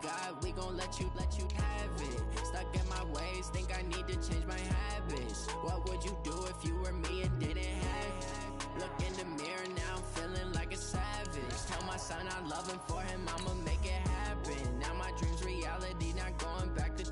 got, we gon' let you have it. Stuck in my ways, think I need to change my habits. What would you do if you were me and didn't have it? Look in the mirror, now I'm feeling like a savage. Tell my son I love him, for him I'ma make it happen. Now my dream's reality, not going back to.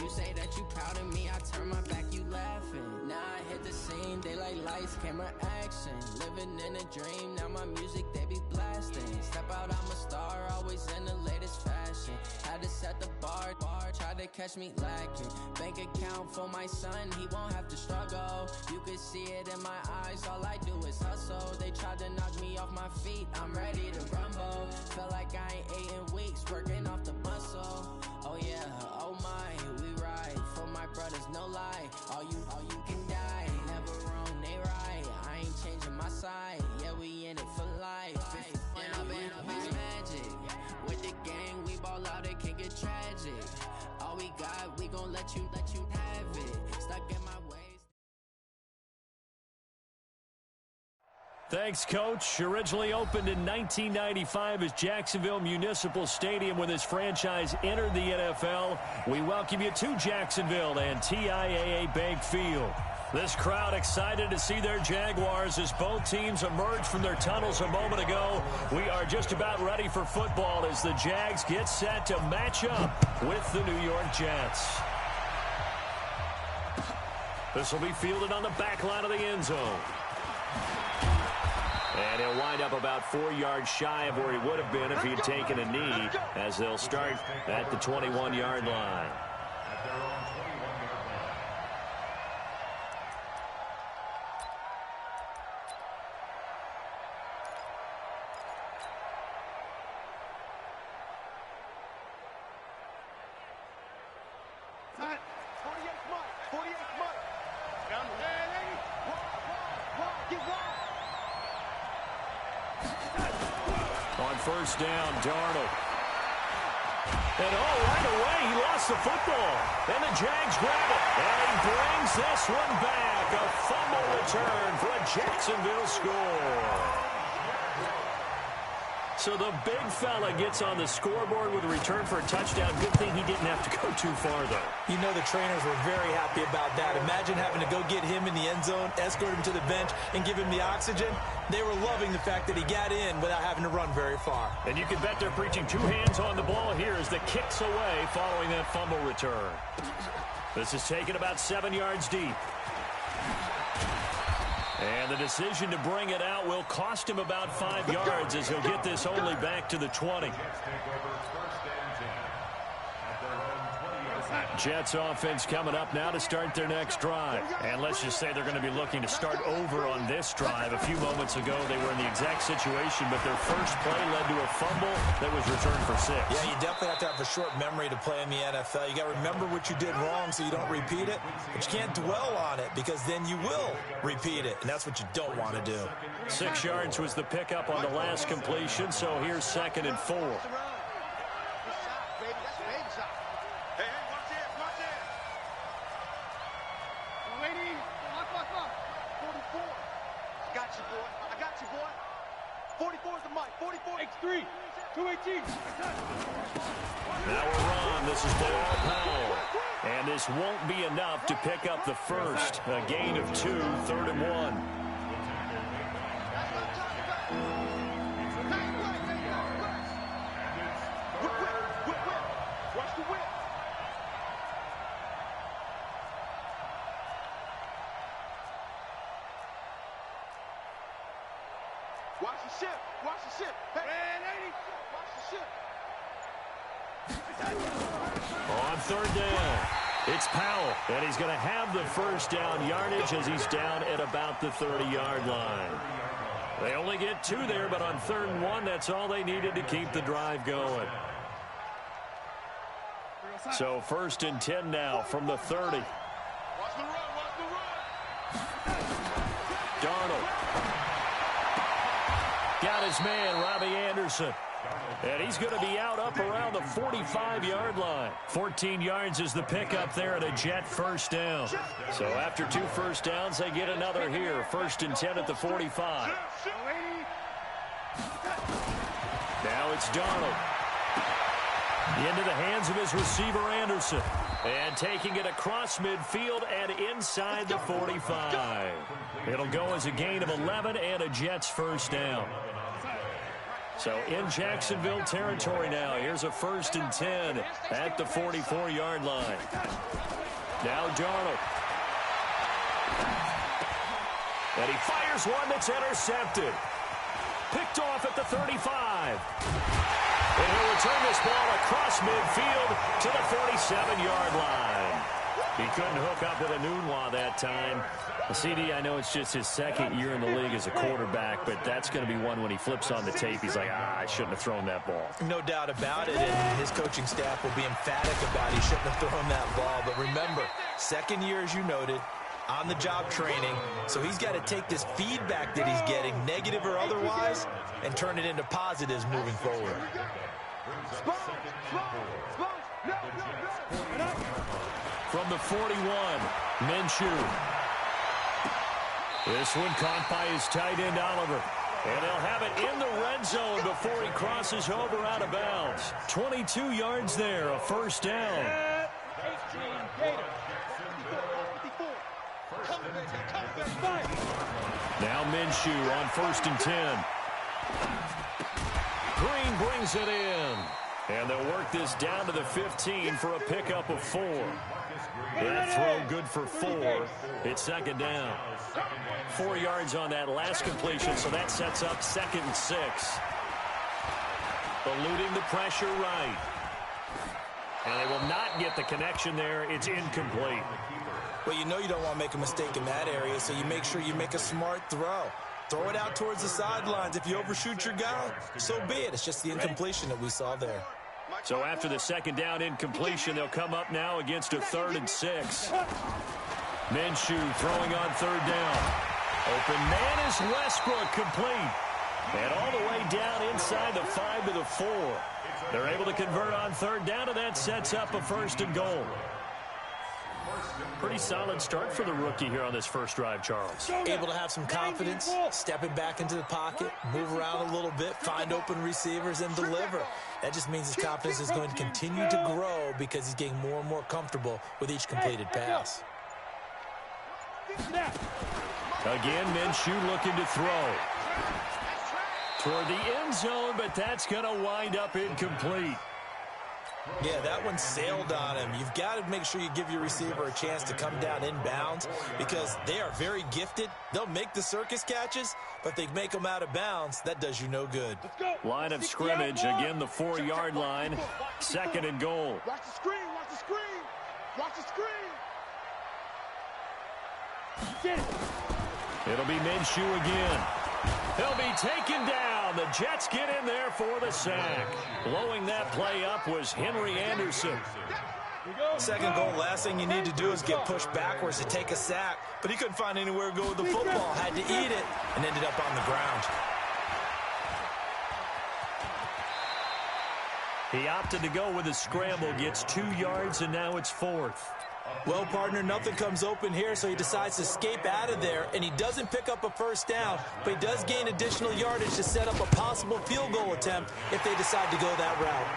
You say that you proud of me, I turn my back, you laughing. Now I hit the scene, daylight lights, camera action. Living in a dream, now my music they be blasting. Step out, I'm a star, always in the latest fashion. Had to set the bar, try to catch me lacking. Bank account for my son, he won't have to struggle. You could see it in my eyes, all I do is hustle. They tried to knock me off my feet, I'm ready to rumble. Felt like I ain't ate in weeks, working off the muscle. Oh yeah, oh my, we ride for my brothers, no lie. All you can die, never wrong, they right. I ain't changing my side, yeah, we in it for life. And I've been magic with the gang, we ball out, it can get tragic. All we got, we gon' let you have it. Stuck in my ways. Thanks, Coach. Originally opened in 1995 as Jacksonville Municipal Stadium when this franchise entered the NFL. We welcome you to Jacksonville and TIAA Bank Field. This crowd excited to see their Jaguars as both teams emerge from their tunnels a moment ago. We are just about ready for football as the Jags get set to match up with the New York Jets. This will be fielded on the back line of the end zone. And he'll wind up about 4 yards shy of where he would have been if he had taken a knee, as they'll start at the 21-yard line. First down, Darnold. And right away, he lost the football. And the Jags grab it. And he brings this one back. A fumble return for a Jacksonville score. So the big fella gets on the scoreboard with a return for a touchdown. Good thing he didn't have to go too far, though. You know the trainers were very happy about that. Imagine having to go get him in the end zone, escort him to the bench, and give him the oxygen. They were loving the fact that he got in without having to run very far. And you can bet they're preaching two hands on the ball here as the kick's away following that fumble return. This is taken about 7 yards deep. And the decision to bring it out will cost him about 5 yards as he'll get this only back to the 20. Jets offense coming up now to start their next drive. And let's just say they're going to be looking to start over on this drive. A few moments ago, they were in the exact situation, but their first play led to a fumble that was returned for 6. Yeah, you definitely have to have a short memory to play in the NFL. You got to remember what you did wrong so you don't repeat it, but you can't dwell on it because then you will repeat it, and that's what you don't want to do. 6 yards was the pickup on the last completion, so here's 2nd and 4. X3, 218. Now we're on. This is Bilal Powell. And this won't be enough to pick up the first. A gain of 2, 3rd and 1. Watch the whip. Watch the ship. Watch the ship. Hey, lady. Watch the ship. On 3rd down, it's Powell. And he's going to have the first down yardage as he's down at about the 30-yard line. They only get 2 there, but on 3rd and 1, that's all they needed to keep the drive going. So 1st and 10 now from the 30. Watch the run. Watch the run. Darnold. Got his man, Robbie Anderson. And he's going to be out up around the 45-yard line. 14 yards is the pickup there at a Jet first down. So after 2 first downs, they get another here. 1st and 10 at the 45. Now it's Darnold. into the hands of his receiver, Anderson. And taking it across midfield and inside the 45. It'll go as a gain of 11 and a Jets first down. So in Jacksonville territory now. Here's a 1st and 10 at the 44-yard line. Now Darnold. And he fires one that's intercepted. Picked off at the 35. And he'll return this ball across midfield to the 47-yard line. He couldn't hook up with a Nunwa that time. CD, I know it's just his 2nd year in the league as a quarterback, but that's going to be one when he flips on the tape. He's like, I shouldn't have thrown that ball. No doubt about it, and his coaching staff will be emphatic about he shouldn't have thrown that ball. But remember, 2nd year, as you noted, on-the-job training, so he's got to take this feedback that he's getting, negative or otherwise, and turn it into positives moving forward. From the 41, Minshew. This one caught by his tight end, Oliver. And they'll have it in the red zone before he crosses over out of bounds. 22 yards there, a 1st down. Now Minshew on 1st and 10. Green brings it in. And they'll work this down to the 15 for a pickup of 4. That throw good for 4. It's 2nd down. 4 yards on that last completion, so that sets up 2nd and 6. Eluding the pressure right. And they will not get the connection there. It's incomplete. Well, you know you don't want to make a mistake in that area, so you make sure you make a smart throw. Throw it out towards the sidelines. If you overshoot your guy, so be it. It's just the incompletion that we saw there. So after the 2nd down incompletion, they'll come up now against a 3rd and 6. Minshew throwing on 3rd down. Open man is Westbrook, complete. And all the way down inside the 5 to the 4. They're able to convert on 3rd down, and that sets up a 1st and goal. Pretty solid start for the rookie here on this first drive, Charles. Able to have some confidence, stepping back into the pocket, move around a little bit, find open receivers, and deliver. That just means his confidence is going to continue to grow because he's getting more and more comfortable with each completed pass. Again, Minshew looking to throw. Toward the end zone, but that's going to wind up incomplete. Yeah, that one sailed on him. You've got to make sure you give your receiver a chance to come down inbounds because they are very gifted. They'll make the circus catches, but they make them out of bounds. That does you no good. Line of scrimmage, again the 4-yard line. 2nd and goal. Watch the screen, watch the screen, watch the screen. It'll be Minshew again. He'll be taken down. The Jets get in there for the sack. Blowing that play up was Henry Anderson. 2nd goal, last thing you need to do is get pushed backwards to take a sack. But he couldn't find anywhere to go with the football. Had to eat it and ended up on the ground. He opted to go with a scramble, gets 2 yards, and now it's 4th. Well, partner, nothing comes open here, so he decides to escape out of there, and he doesn't pick up a 1st down, but he does gain additional yardage to set up a possible field goal attempt if they decide to go that route.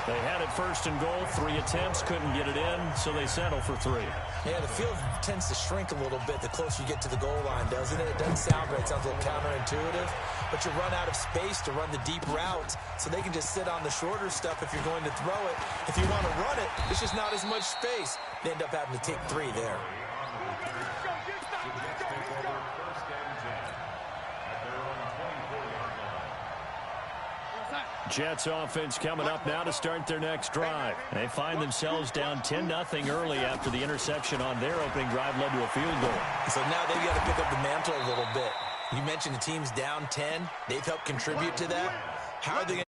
They had it 1st and goal, 3 attempts, couldn't get it in, so they settle for 3. Yeah, the field tends to shrink a little bit the closer you get to the goal line, doesn't it? It doesn't sound right. It sounds a little counterintuitive, but you run out of space to run the deep routes, so they can just sit on the shorter stuff if you're going to throw it. If you want to run it, it's just not as much space. They end up having to take 3 there. Jets offense coming up now to start their next drive. They find themselves down 10-0 early after the interception on their opening drive led to a field goal. So now they've got to pick up the mantle a little bit. You mentioned the team's down 10. They've helped contribute to that. How are they going to